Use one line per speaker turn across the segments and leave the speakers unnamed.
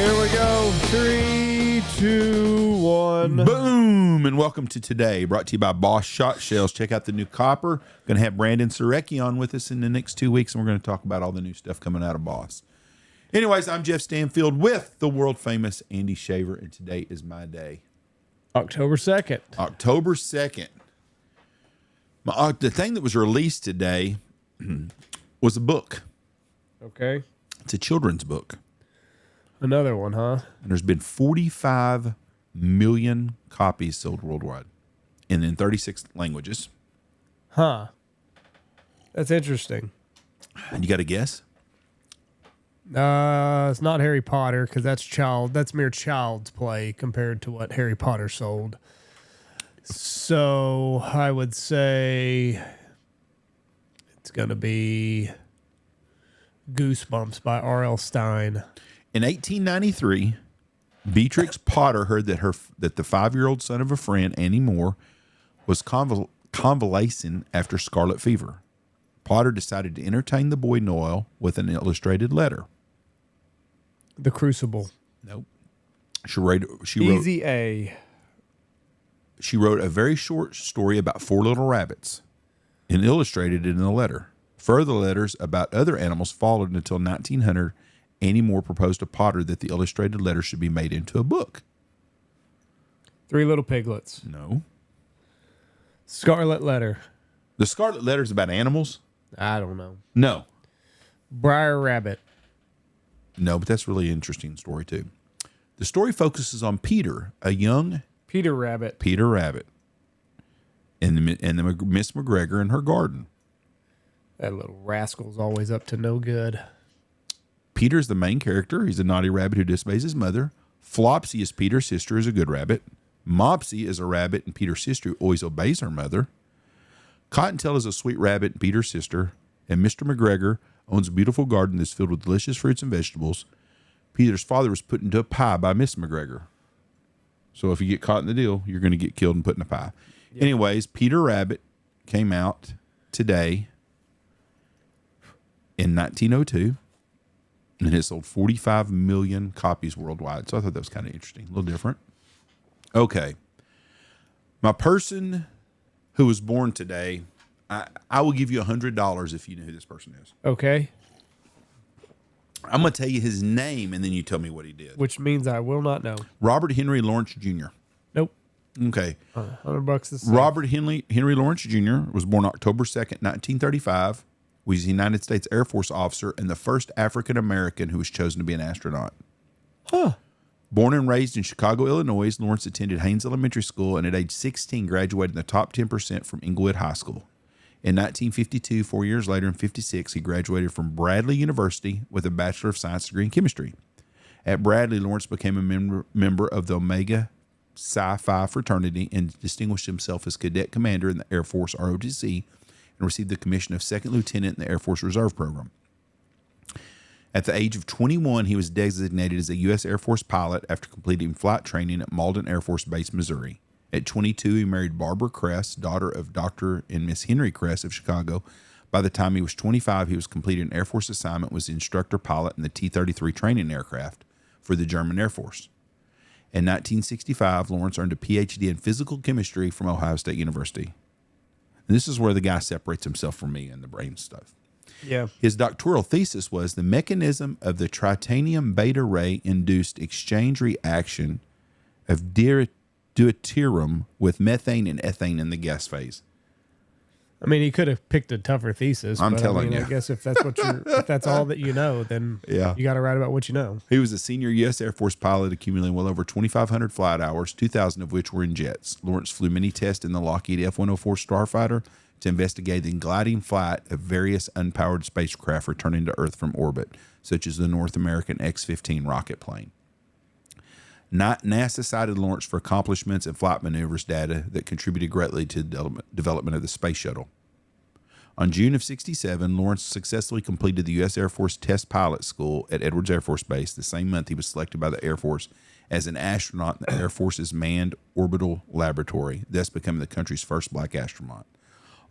Here we go. 3, 2, 1.
Boom! And welcome to Today, brought to you by Boss Shot Shells. Check out the new copper. Going to have Brandon Surecki on with us in the next 2 weeks, and we're going to talk about all the new stuff coming out of Boss. Anyways, I'm Jeff Stanfield with the world-famous Andy Shaver, and today is my day.
October 2nd.
October 2nd. The thing that was released today was a book.
Okay.
It's a children's book.
Another one, huh?
And there's been 45 million copies sold worldwide and in 36 languages.
Huh. That's interesting.
And you got to guess?
It's not Harry Potter because that's mere child's play compared to what Harry Potter sold. So I would say it's going to be Goosebumps by R.L. Stine.
In 1893, Beatrix Potter heard that the 5-year-old son of a friend, Annie Moore, was convalescing after scarlet fever. Potter decided to entertain the boy Noel with an illustrated letter.
The Crucible.
Nope. She wrote
Easy A.
She wrote a very short story about 4 little rabbits and illustrated it in the letter. Further letters about other animals followed until 1900. Annie Moore proposed to Potter that the illustrated letter should be made into a book.
3 Little Piglets.
No.
Scarlet Letter.
The Scarlet Letter is about animals?
I don't know.
No.
Briar Rabbit.
No, but that's a really interesting story, too. The story focuses on Peter, a young
Peter Rabbit.
Peter Rabbit, and the Miss McGregor in her garden.
That little rascal's always up to no good.
Peter's the main character. He's a naughty rabbit who disobeys his mother. Flopsy is Peter's sister, is a good rabbit. Mopsy is a rabbit and Peter's sister who always obeys her mother. Cottontail is a sweet rabbit and Peter's sister. And Mr. McGregor owns a beautiful garden that's filled with delicious fruits and vegetables. Peter's father was put into a pie by Miss McGregor. So if you get caught in the deal, you're going to get killed and put in a pie. Yep. Anyways, Peter Rabbit came out today in 1902. And it sold 45 million copies worldwide. So I thought that was kind of interesting. A little different. Okay. My person who was born today, I will give you $100 if you know who this person is.
Okay.
I'm going to tell you his name, and then you tell me what he did.
Which means I will not know.
Robert Henry Lawrence Jr.
Nope.
Okay.
$100 this time.
Robert Henry Lawrence Jr. was born October 2nd, 1935. Was a United States Air Force officer and the first African-American who was chosen to be an astronaut.
Huh.
Born and raised in Chicago, Illinois, Lawrence attended Haynes Elementary School and at age 16 graduated in the top 10% from Inglewood High School. In 1952, 4 years later, in 1956, he graduated from Bradley University with a Bachelor of Science degree in chemistry. At Bradley, Lawrence became a member of the Omega Psi Phi fraternity and distinguished himself as cadet commander in the Air Force ROTC and received the commission of second lieutenant in the Air Force Reserve Program. At the age of 21, he was designated as a U.S. Air Force pilot after completing flight training at Malden Air Force Base, Missouri. At 22, he married Barbara Kress, daughter of Dr. and Miss Henry Kress of Chicago. By the time he was 25, he was completing an Air Force assignment, was the instructor pilot in the T-33 training aircraft for the German Air Force. In 1965, Lawrence earned a Ph.D. in physical chemistry from Ohio State University. And this is where the guy separates himself from me and the brain stuff.
Yeah.
His doctoral thesis was the mechanism of the tritanium beta ray induced exchange reaction of deuterium with methane and ethane in the gas phase.
I mean, he could have picked a tougher thesis.
I'm telling you.
I guess if that's if that's all that you know, then
Yeah.
you got to write about what you know.
He was a senior U.S. Air Force pilot, accumulating well over 2,500 flight hours, 2,000 of which were in jets. Lawrence flew many tests in the Lockheed F-104 Starfighter to investigate the gliding flight of various unpowered spacecraft returning to Earth from orbit, such as the North American X-15 rocket plane. NASA cited Lawrence for accomplishments and flight maneuvers data that contributed greatly to the development of the space shuttle. On June of 1967, Lawrence successfully completed the U.S. Air Force Test Pilot School at Edwards Air Force Base. The same month, he was selected by the Air Force as an astronaut in the Air Force's Manned Orbital Laboratory, thus becoming the country's first black astronaut.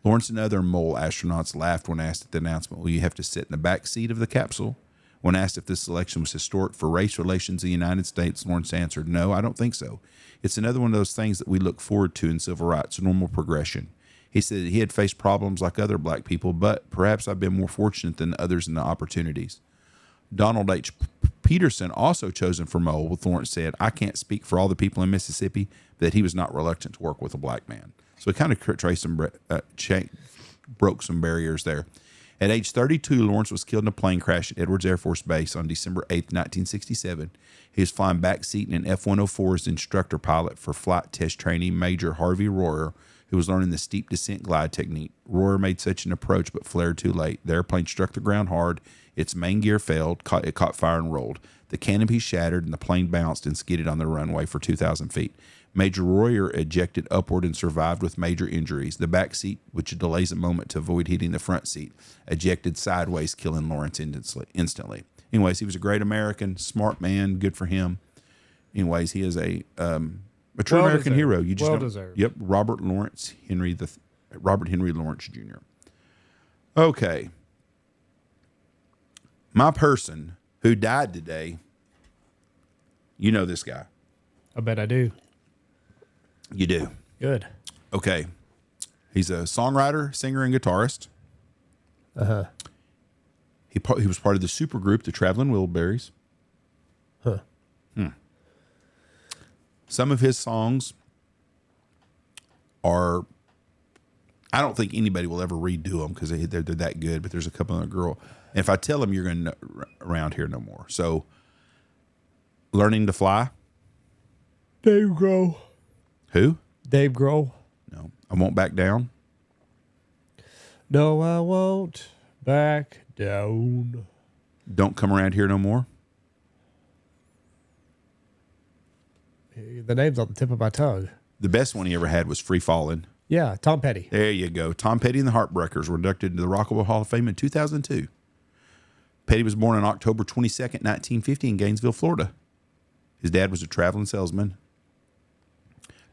Lawrence and other mole astronauts laughed when asked at the announcement, "Will you have to sit in the back seat of the capsule? When asked if this selection was historic for race relations in the United States, Lawrence answered, "No, I don't think so. It's another one of those things that we look forward to in civil rights, a normal progression." He said that he had faced problems like other black people, but perhaps I've been more fortunate than others in the opportunities. Donald H. Peterson, also chosen for Mole, with Lawrence said, "I can't speak for all the people in Mississippi, but that he was not reluctant to work with a black man." So he kind of broke some barriers there. At age 32, Lawrence was killed in a plane crash at Edwards Air Force Base on December 8, 1967. He was flying backseat in an F-104 as instructor pilot for flight test trainee Major Harvey Royer, who was learning the steep descent glide technique. Royer made such an approach but flared too late. The airplane struck the ground hard. Its main gear failed. It caught fire and rolled. The canopy shattered, and the plane bounced and skidded on the runway for 2,000 feet. Major Royer ejected upward and survived with major injuries. The back seat, which delays a moment to avoid hitting the front seat, ejected sideways, killing Lawrence instantly. Anyways, he was a great American, smart man, good for him. Anyways, he is a true American hero. You just
deserved.
Yep, Robert Henry Lawrence Jr. Okay. My person who died today, you know this guy.
I bet I do.
You do.
Good.
Okay. He's a songwriter, singer, and guitarist.
Uh-huh.
He was part of the supergroup, the Traveling Wilburys.
Huh.
Some of his songs are, I don't think anybody will ever redo them because they're that good, but there's a couple of girl. And if I tell them, you're going to around here no more. So, Learning to Fly.
Dave Grohl.
Who?
Dave Grohl.
No. I Won't Back Down.
No, I won't back down.
Don't Come Around Here No More.
The name's on the tip of my tongue.
The best one he ever had was Free Fallin'.
Yeah, Tom Petty.
There you go. Tom Petty and the Heartbreakers were inducted into the Rock and Roll Hall of Fame in 2002. Petty was born on October 22nd, 1950 in Gainesville, Florida. His dad was a traveling salesman.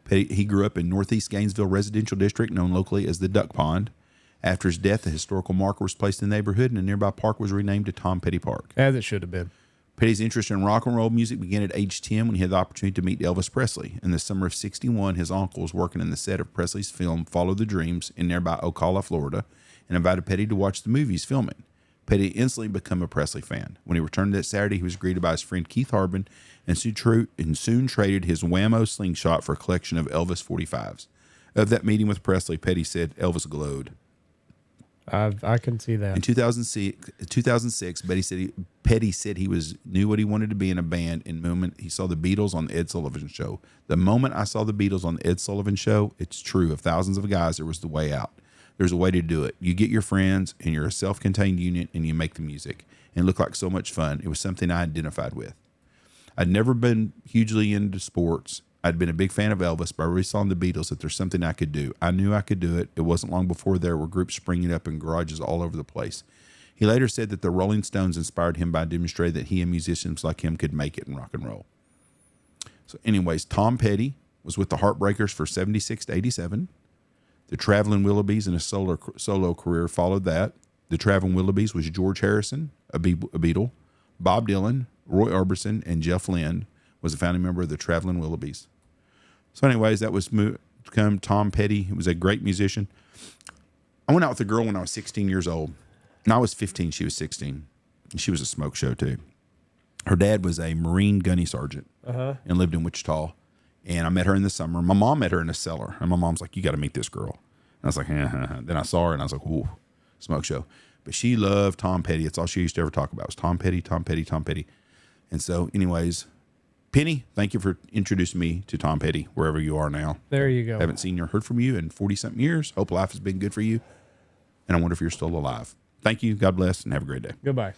He grew up in Northeast Gainesville Residential District, known locally as the Duck Pond. After his death, a historical marker was placed in the neighborhood, and a nearby park was renamed to Tom Petty Park.
As it should have been.
Petty's interest in rock and roll music began at age 10 when he had the opportunity to meet Elvis Presley. In the summer of 1961, his uncle was working in the set of Presley's film Follow the Dreams in nearby Ocala, Florida, and invited Petty to watch the movies filming. Petty instantly became a Presley fan. When he returned that Saturday, he was greeted by his friend Keith Harbin and soon traded his Whammo slingshot for a collection of Elvis 45s. Of that meeting with Presley, Petty said Elvis glowed.
I can see that.
In 2006, Petty said he knew what he wanted to be in a band. In the moment he saw the Beatles on the Ed Sullivan Show. The moment I saw the Beatles on the Ed Sullivan Show, it's true. Of thousands of guys, there was the way out. There's a way to do it. You get your friends, and you're a self-contained unit, and you make the music. And it looked like so much fun. It was something I identified with. I'd never been hugely into sports. I'd been a big fan of Elvis, but I really saw in the Beatles that there's something I could do. I knew I could do it. It wasn't long before there were groups springing up in garages all over the place. He later said that the Rolling Stones inspired him by demonstrating that he and musicians like him could make it in rock and roll. So anyways, Tom Petty was with the Heartbreakers for 76 to 87. The Traveling Wilburys and a solo career followed that. The Traveling Wilburys was George Harrison, a Beatle, Bob Dylan, Roy Orbison, and Jeff Lynne was a founding member of the Traveling Wilburys. So anyways, that was become Tom Petty. He was a great musician. I went out with a girl when I was 16 years old. And I was 15, she was 16. And she was a smoke show too. Her dad was a Marine gunny sergeant and lived in Wichita. And I met her in the summer. My mom met her in the cellar. And my mom's like, you got to meet this girl. And I was like, Then I saw her and I was like, ooh, smoke show. But she loved Tom Petty. It's all she used to ever talk about was Tom Petty, Tom Petty, Tom Petty. And so anyways, Penny, thank you for introducing me to Tom Petty, wherever you are now.
There you go.
Haven't seen or heard from you in 40-something years. Hope life has been good for you. And I wonder if you're still alive. Thank you. God bless and have a great day.
Goodbye.